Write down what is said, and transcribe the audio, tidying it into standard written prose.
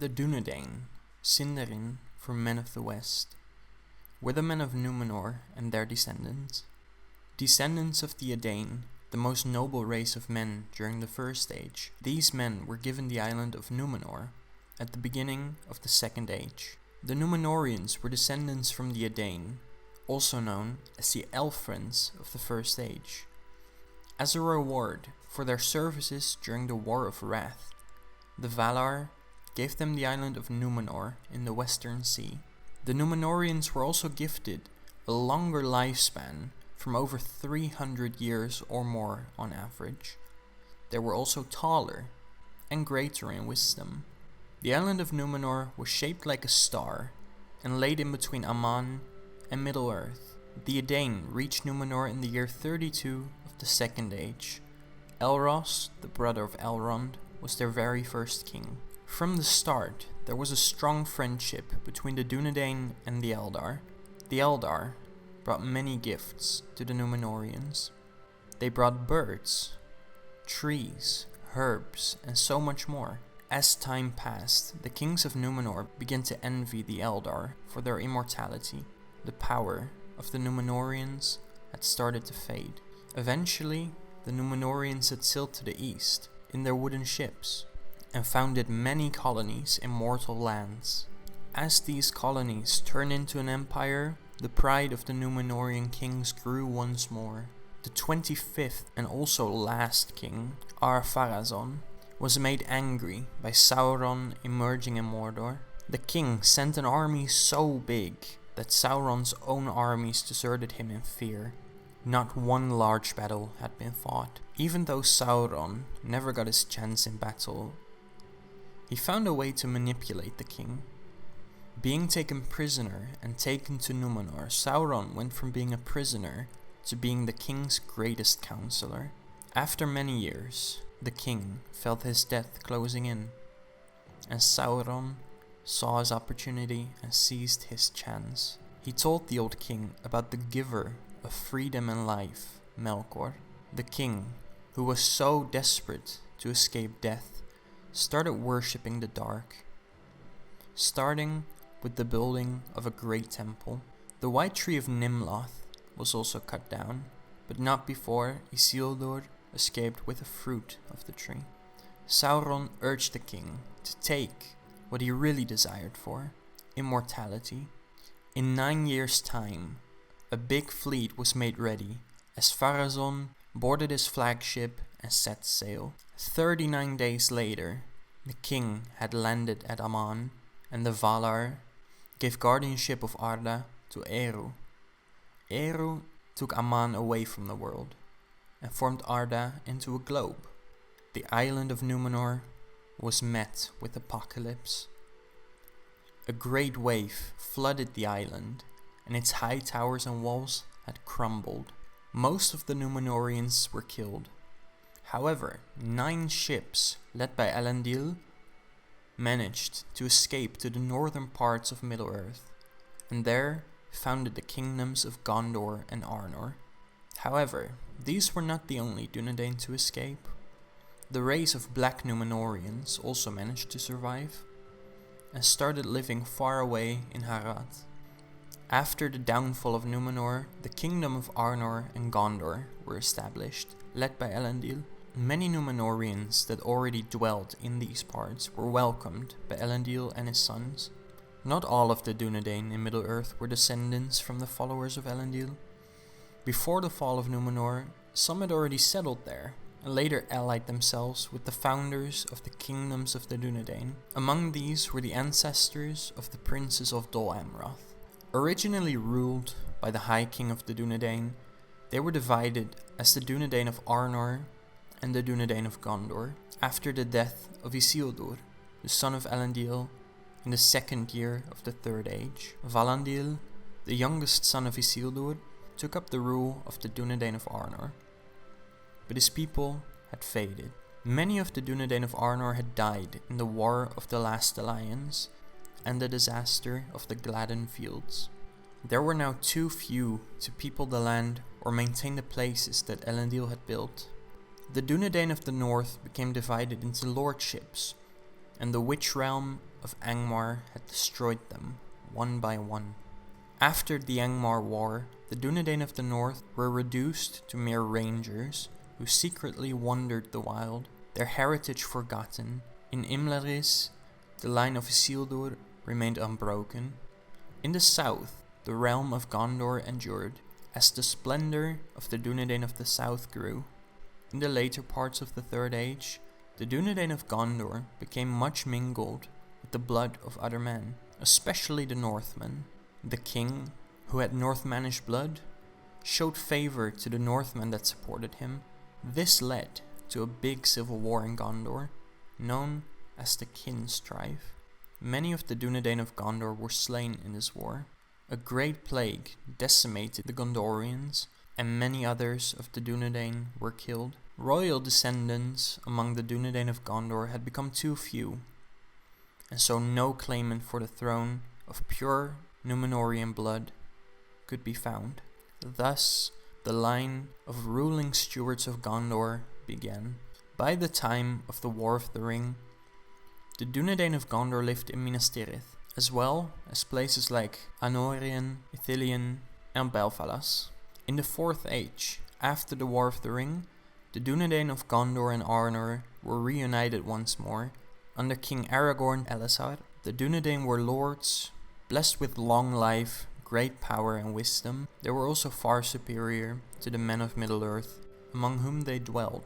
The Dúnedain, Sindarin for men of the West, were the men of Númenor and their descendants. Descendants of the Edain, the most noble race of men during the First Age, these men were given the island of Númenor at the beginning of the Second Age. The Númenorians were descendants from the Edain, also known as the Elf-friends of the First Age. As a reward for their services during the War of Wrath, the Valar gave them the island of Númenor in the Western Sea. The Númenorians were also gifted a longer lifespan from over 300 years or more on average. They were also taller and greater in wisdom. The island of Númenor was shaped like a star and laid in between Aman and Middle-earth. The Edain reached Númenor in the year 32 of the Second Age. Elros, the brother of Elrond, was their very first king. From the start, there was a strong friendship between the Dúnedain and the Eldar. The Eldar brought many gifts to the Númenorians. They brought birds, trees, herbs, and so much more. As time passed, the kings of Númenor began to envy the Eldar for their immortality. The power of the Númenorians had started to fade. Eventually, the Númenorians had sailed to the east in their wooden ships and founded many colonies in mortal lands. As these colonies turned into an empire, the pride of the Númenorian kings grew once more. The 25th and also last king, Ar-Pharazôn, was made angry by Sauron emerging in Mordor. The king sent an army so big that Sauron's own armies deserted him in fear. Not one large battle had been fought. Even though Sauron never got his chance in battle, he found a way to manipulate the king. Being taken prisoner and taken to Númenor, Sauron went from being a prisoner to being the king's greatest counselor. After many years, the king felt his death closing in, and Sauron saw his opportunity and seized his chance. He told the old king about the giver of freedom and life, Melkor. The king, who was so desperate to escape death, started worshipping the dark, starting with the building of a great temple. The white tree of Nimloth was also cut down, but not before Isildur escaped with the fruit of the tree. Sauron urged the king to take what he really desired for, immortality. In 9 years' time, a big fleet was made ready as Pharazôn boarded his flagship and set sail. 39 days later, the king had landed at Aman, and the Valar gave guardianship of Arda to Eru. Eru took Aman away from the world and formed Arda into a globe. The island of Númenor was met with apocalypse. A great wave flooded the island, and its high towers and walls had crumbled. Most of the Númenorians were killed. However, 9 ships led by Elendil managed to escape to the northern parts of Middle-earth, and there founded the kingdoms of Gondor and Arnor. However, these were not the only Dúnedain to escape. The race of Black Númenorians also managed to survive, and started living far away in Harad. After the downfall of Númenor, the kingdom of Arnor and Gondor were established, led by Elendil. Many Númenorians that already dwelt in these parts were welcomed by Elendil and his sons. Not all of the Dúnedain in Middle-earth were descendants from the followers of Elendil. Before the fall of Númenor, some had already settled there, and later allied themselves with the founders of the kingdoms of the Dúnedain. Among these were the ancestors of the princes of Dol Amroth. Originally ruled by the High King of the Dúnedain, they were divided as the Dúnedain of Arnor and the Dúnedain of Gondor. After the death of Isildur, the son of Elendil, in the 2nd year of the Third Age, Valandil, the youngest son of Isildur, took up the rule of the Dúnedain of Arnor. But his people had faded. Many of the Dúnedain of Arnor had died in the War of the Last Alliance and the disaster of the Gladden Fields. There were now too few to people the land or maintain the places that Elendil had built. The Dúnedain of the North became divided into lordships, and the Witch Realm of Angmar had destroyed them, one by one. After the Angmar War, the Dúnedain of the North were reduced to mere rangers who secretly wandered the wild, their heritage forgotten. In Imlaris, the line of Isildur remained unbroken. In the south, the realm of Gondor endured, as the splendor of the Dúnedain of the South grew. In the later parts of the Third Age, the Dúnedain of Gondor became much mingled with the blood of other men, especially the Northmen. The king, who had Northmanish blood, showed favor to the Northmen that supported him. This led to a big civil war in Gondor, known as the Kinstrife. Many of the Dúnedain of Gondor were slain in this war. A great plague decimated the Gondorians, and many others of the Dúnedain were killed. Royal descendants among the Dúnedain of Gondor had become too few, and so no claimant for the throne of pure Númenórean blood could be found. Thus, the line of ruling stewards of Gondor began. By the time of the War of the Ring, the Dúnedain of Gondor lived in Minas Tirith, as well as places like Anórien, Ecthelion, and Belfalas. In the Fourth Age, after the War of the Ring, the Dúnedain of Gondor and Arnor were reunited once more. Under King Aragorn Elisar, the Dúnedain were lords, blessed with long life, great power and wisdom. They were also far superior to the men of Middle-earth, among whom they dwelled.